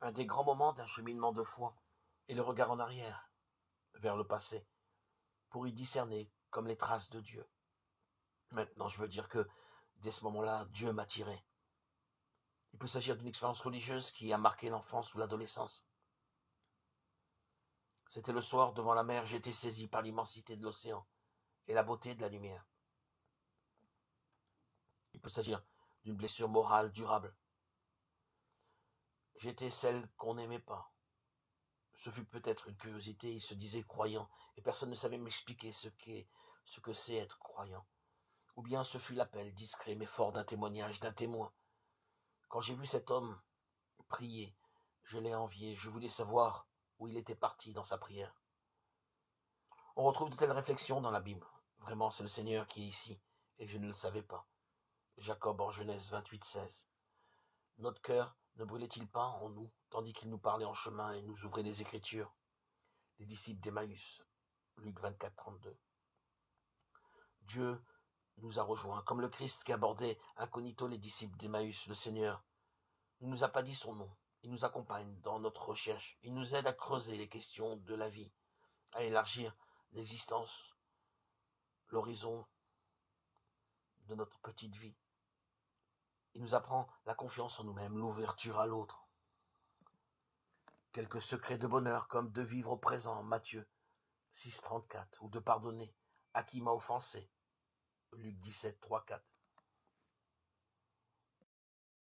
Un des grands moments d'un cheminement de foi est le regard en arrière, vers le passé, pour y discerner comme les traces de Dieu. Maintenant, je veux dire que, dès ce moment-là, Dieu m'a tiré. Il peut s'agir d'une expérience religieuse qui a marqué l'enfance ou l'adolescence. C'était le soir, devant la mer, j'étais saisi par l'immensité de l'océan et la beauté de la lumière. Il peut s'agir d'une blessure morale durable. J'étais celle qu'on n'aimait pas. Ce fut peut-être une curiosité, il se disait croyant, et personne ne savait m'expliquer ce que c'est être croyant. Ou bien ce fut l'appel, discret mais fort, d'un témoignage, d'un témoin. Quand j'ai vu cet homme prier, je l'ai envié, je voulais savoir où il était parti dans sa prière. On retrouve de telles réflexions dans la Bible. Vraiment, c'est le Seigneur qui est ici, et je ne le savais pas. Jacob en Genèse 28:16. Notre cœur ne brûlait-il pas en nous, tandis qu'il nous parlait en chemin et nous ouvrait les Écritures? Les disciples d'Emmaüs, Luc 24:32. Dieu nous a rejoints, comme le Christ qui abordait incognito les disciples d'Emmaüs, le Seigneur ne nous a pas dit son nom. Il nous accompagne dans notre recherche. Il nous aide à creuser les questions de la vie, à élargir l'existence, l'horizon de notre petite vie. Il nous apprend la confiance en nous-mêmes, l'ouverture à l'autre. Quelques secrets de bonheur, comme de vivre au présent, Matthieu 6:34, ou de pardonner à qui m'a offensé, Luc 17:3-4.